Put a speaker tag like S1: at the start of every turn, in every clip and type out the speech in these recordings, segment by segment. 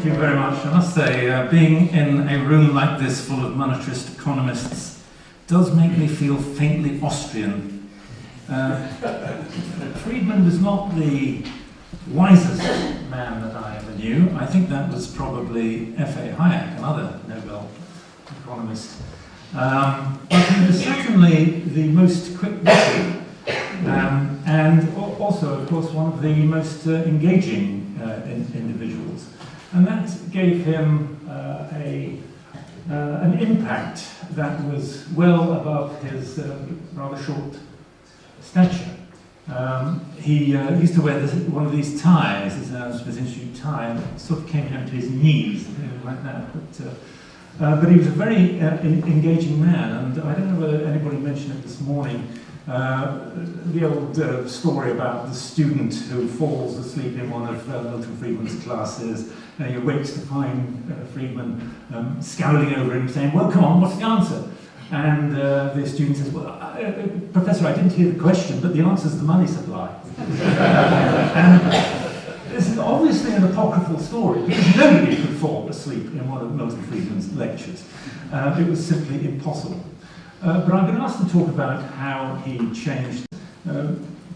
S1: Thank you very much. I must say, being in a room like this full of monetarist economists does make me feel faintly Austrian. Friedman was not the wisest man that I ever knew. I think that was probably F.A. Hayek, another Nobel economist. But he was certainly the most quick-witted and also, of course, one of the most engaging individuals. And that gave him an impact that was well above his rather short stature. He used to wear one of these ties, this Smith Institute tie, and it sort of came down to his knees, like that. But he was a very engaging man, and I don't know whether anybody mentioned it this morning, the old story about the student who falls asleep in one of Milton Friedman's classes, and he awakes to find Friedman scowling over him saying, "Well, come on, what's the answer?" And the student says, "Well, Professor, I didn't hear the question, but the answer is the money supply." And this is obviously an apocryphal story, because nobody could fall asleep in one of Milton Friedman's lectures. It was simply impossible. But I'm going to ask to talk about how he changed,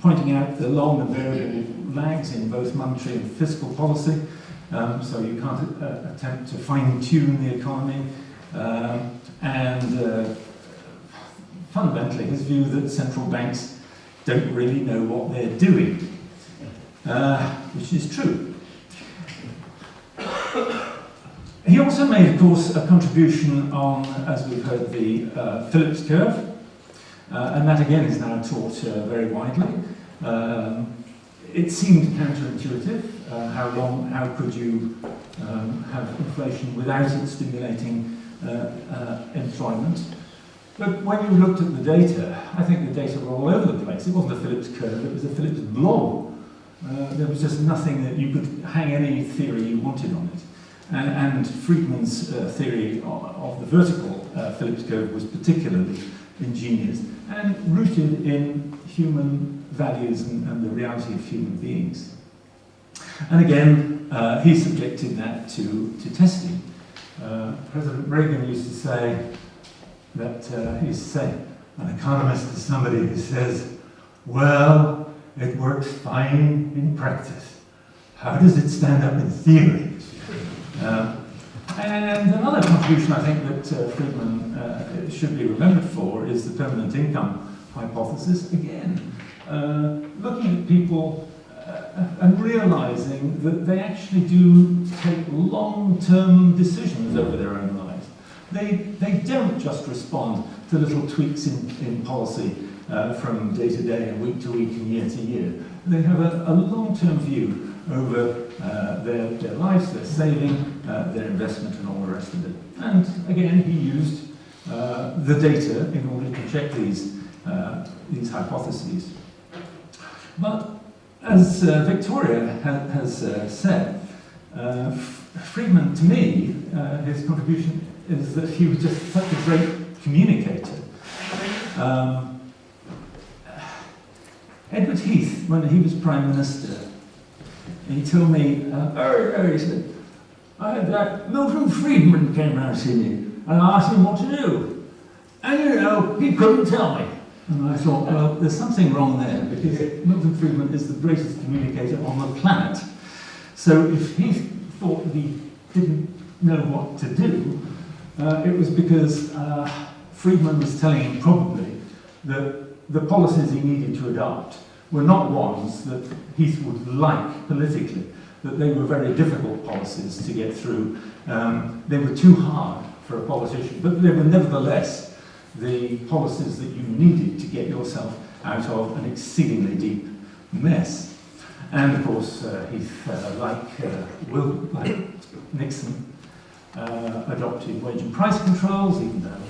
S1: pointing out the long and variable lags in both monetary and fiscal policy, so you can't attempt to fine-tune the economy, and fundamentally his view that central banks don't really know what they're doing, which is true. He also made, of course, a contribution on, as we've heard, the Phillips Curve, and that again is now taught very widely. It seemed counterintuitive. How could you have inflation without it stimulating employment? But when you looked at the data, I think the data were all over the place. It wasn't a Phillips curve, it was a Phillips blob. There was just nothing that you could hang any theory you wanted on it. And Friedman's theory of the vertical Phillips curve was particularly ingenious and rooted in human values and the reality of human beings. And again, he subjected that to testing. President Reagan used to say that, an economist is somebody who says, "Well, it works fine in practice. How does it stand up in theory?" And another contribution I think that Friedman should be remembered for is the permanent income hypothesis. Again, looking at people and realizing that they actually do take long-term decisions over their own lives. They don't just respond to little tweaks in policy from day to day and week to week and year to year. They have a long-term view over their lives, their saving, their investment, and all the rest of it. And again, he used the data in order to check these hypotheses. But as Victoria has said, Friedman, to me, his contribution is that he was just such a great communicator. Edward Heath, when he was Prime Minister, he told me, he said, Milton Friedman came round to me and I asked him what to do. And you know, he couldn't tell me. And I thought, well, there's something wrong there, because Milton Friedman is the greatest communicator on the planet. So if he thought that he didn't know what to do, it was because Friedman was telling him probably that the policies he needed to adopt were not ones that Heath would like politically, that they were very difficult policies to get through. They were too hard for a politician, but they were nevertheless the policies that you needed to get yourself out of an exceedingly deep mess. And of course, Heath, like Nixon, adopted wage and price controls, even though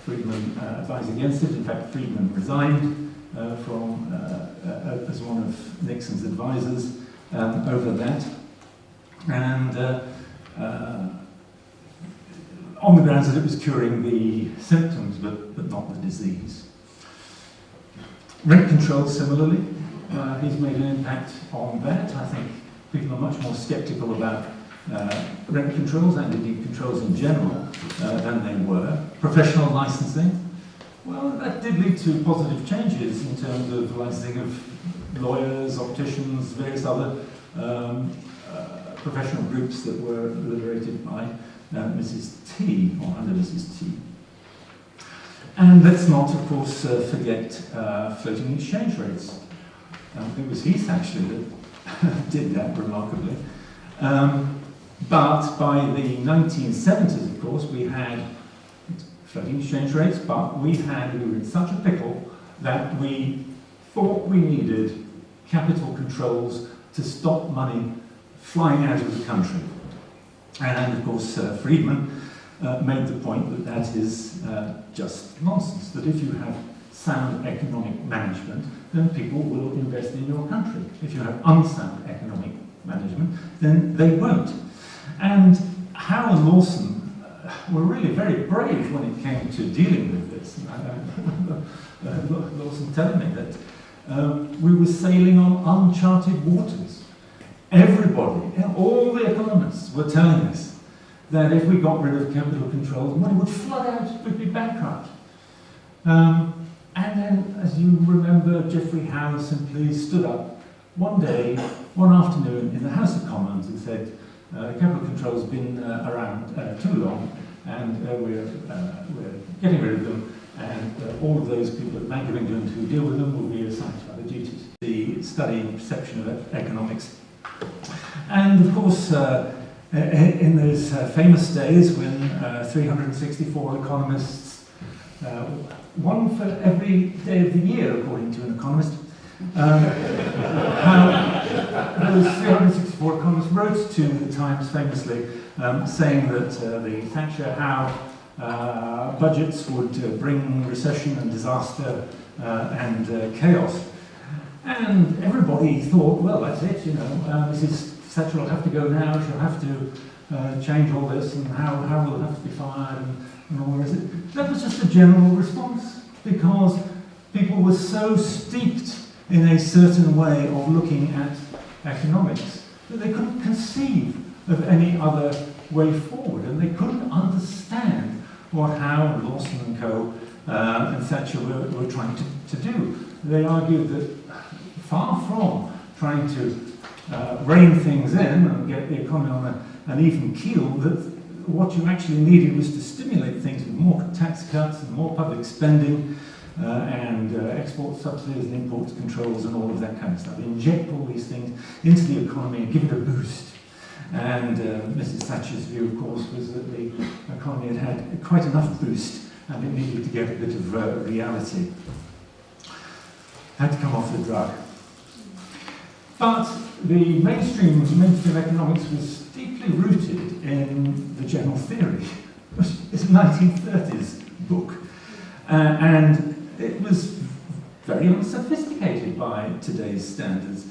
S1: Friedman advised against it. In fact, Friedman resigned as one of Nixon's advisors over that. And on the grounds that it was curing the symptoms, but not the disease. Rent control, similarly, he's made an impact on that. I think people are much more sceptical about rent controls and indeed controls in general than they were. Professional licensing. Well, that did lead to positive changes in terms of licensing of lawyers, opticians, various other professional groups that were liberated by Mrs. T, or under Mrs. T. And let's not, of course, forget floating exchange rates. It was Heath, actually, that did that remarkably. But by the 1970s, of course, we had floating exchange rates, but we were in such a pickle that we thought we needed capital controls to stop money flying out of the country. And of course, Friedman made the point that that is just nonsense, that if you have sound economic management, then people will invest in your country. If you have unsound economic management, then they won't. And Howe and Lawson were really very brave when it came to dealing with this. Lawson telling me that we were sailing on uncharted waters. Everybody, all the economists were telling us that if we got rid of capital controls, money would flood out, we'd be bankrupt. And then, as you remember, Geoffrey Howe simply stood up one day, one afternoon, in the House of Commons and said, capital controls have been around too long, and we're getting rid of them, and all of those people at the Bank of England who deal with them will be assigned to other duties. The study and perception of economics. And of course, in those famous days when 364 economists, one for every day of the year, according to an economist, those 364 economists wrote to the Times famously saying that the Thatcher-Howe budgets would bring recession and disaster and chaos. And everybody thought, well, that's it, you know, Mrs. Thatcher will have to go now, she'll have to change all this, and Howe will have to be fired, and all the rest of it. That was just a general response, because people were so steeped in a certain way of looking at economics that they couldn't conceive of any other way forward, and they couldn't understand what Howe and Lawson and Co. And Thatcher were trying to do. They argued that far from trying to rein things in and get the economy on an even keel, that what you actually needed was to stimulate things with more tax cuts and more public spending and export subsidies and import controls and all of that kind of stuff. Inject all these things into the economy and give it a boost. And Mrs. Thatcher's view, of course, was that the economy had quite enough boost and it needed to get a bit of reality. Had to come off the drug. But the mainstream economics was deeply rooted in the general theory. It's a 1930s book. And it was very unsophisticated by today's standards.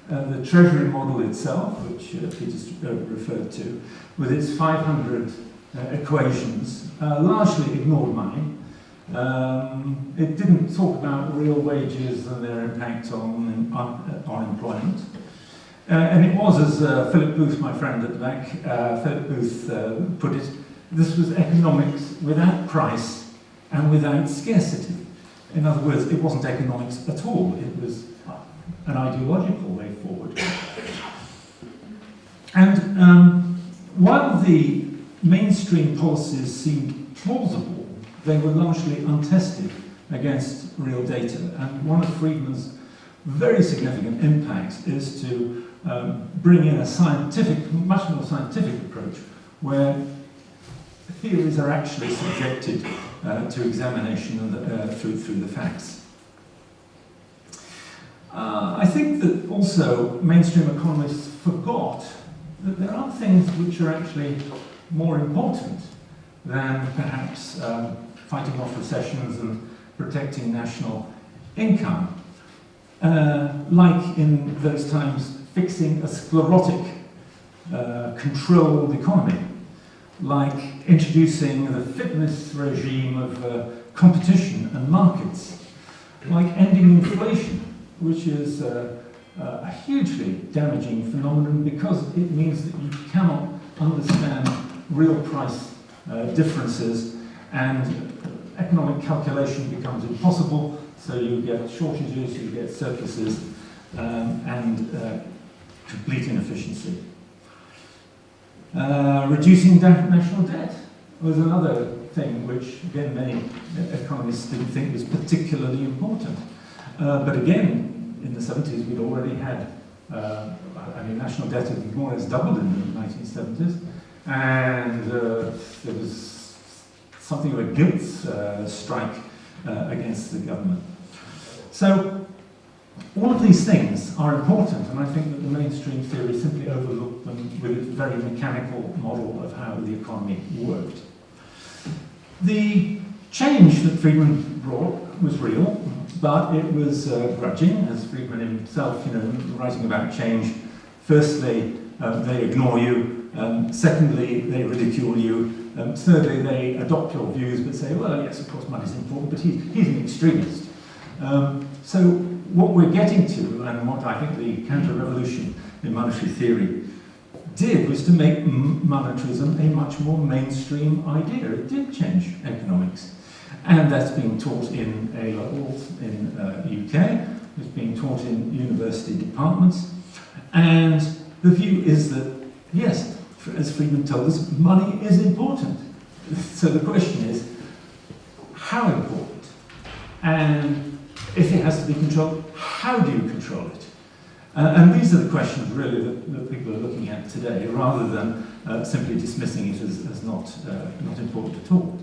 S1: The Treasury Model itself, which Peter referred to, with its 500 equations, largely ignored money. It didn't talk about real wages and their impact on employment. And it was, as Philip Booth, my friend at the back, Philip Booth put it, this was economics without price and without scarcity. In other words, it wasn't economics at all, it was an ideological way forward. And while the mainstream policies seemed plausible, they were largely untested against real data. And one of Friedman's very significant impacts is to bring in a scientific, much more scientific approach, where theories are actually subjected to examination through the facts. I think that also mainstream economists forgot that there are things which are actually more important than perhaps fighting off recessions and protecting national income. Like in those times, fixing a sclerotic, controlled economy, like introducing the fitness regime of competition and markets, like ending inflation, which is a hugely damaging phenomenon because it means that you cannot understand real price differences, and economic calculation becomes impossible, so you get shortages, you get surpluses, and complete inefficiency. Reducing national debt was another thing which, again, many economists didn't think was particularly important. But again, in the 70s, we'd already had, national debt had more or less doubled in the 1970s, and there was something of a guilt strike against the government. So, all of these things are important, and I think that the mainstream theory simply overlooked them with its very mechanical model of how the economy worked. The change that Friedman brought was real, but it was grudging, as Friedman himself, writing about change. Firstly, they ignore you. Secondly, they ridicule you. Thirdly, they adopt your views, but say, well, yes, of course, money's important, but he's an extremist. So what we're getting to, and what I think the counter-revolution in monetary theory did, was to make monetarism a much more mainstream idea. It did change economics. And that's being taught in A-levels in UK, it's being taught in university departments. And the view is that, yes, as Friedman told us, money is important. So the question is, how important? And if it has to be controlled, how do you control it? And these are the questions really that people are looking at today, rather than simply dismissing it as not important at all.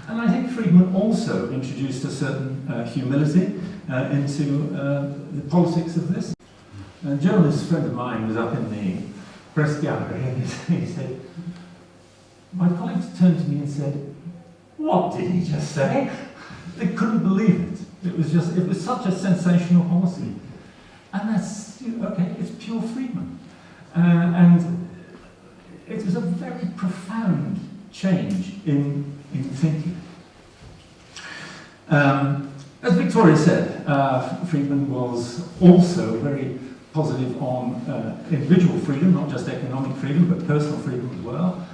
S1: And I think Friedman also introduced a certain humility into the politics of this. A journalist friend of mine was up in the press gallery, and he said, my colleagues turned to me and said, what did he just say? They couldn't believe it. It was such a sensational policy. And that's, okay, it's pure Friedman. And it was a very profound change in thinking. As Victoria said, Friedman was also very positive on individual freedom, not just economic freedom, but personal freedom as well.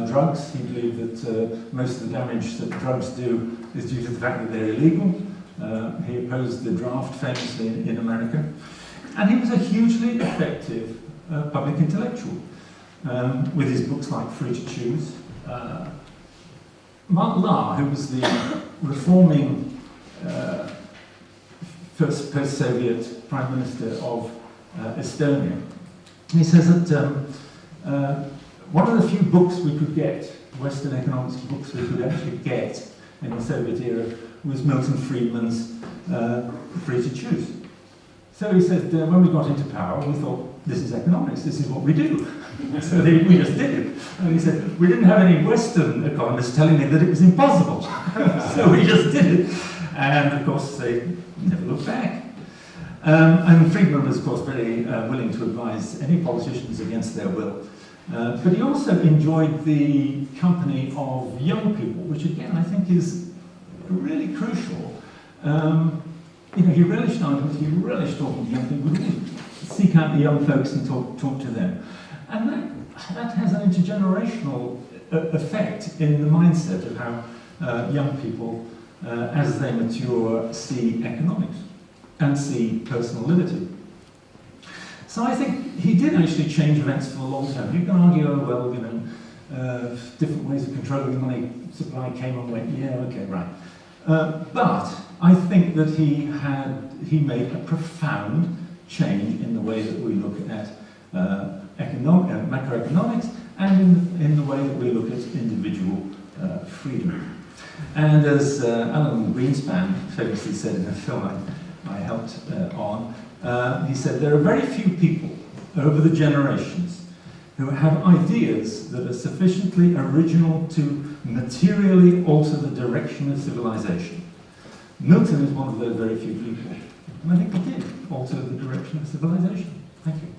S1: Drugs, he believed that most of the damage that drugs do is due to the fact that they're illegal. He opposed the draft famously in America. And he was a hugely effective public intellectual, with his books like Free to Choose. Mark Lahr, who was the reforming first post-Soviet Prime Minister of Estonia, he says that one of the few books we could get, Western economics books we could actually get in the Soviet era, was Milton Friedman's Free to Choose. So he said, when we got into power, we thought, this is economics, this is what we do. So we just did it. And he said, we didn't have any Western economists telling me that it was impossible. So we just did it. And of course, they never looked back. And Friedman was, of course, very willing to advise any politicians against their will. But he also enjoyed the company of young people, which again, I think is really crucial. He relished arguments, he relished talking to young people, really seek out the young folks and talk to them. And that has an intergenerational effect in the mindset of how young people, as they mature, see economics and see personal liberty. So I think he did actually change events for the long term. You can argue, oh, well, different ways of controlling the money supply came and went, yeah, okay, right. But I think that he made a profound change in the way that we look at macroeconomics and in the way that we look at individual freedom. And as Alan Greenspan famously said in a film I helped on, he said, there are very few people over the generations who have ideas that are sufficiently original to materially alter the direction of civilization. Milton is one of those very few people, and I think he did alter the direction of civilization. Thank you.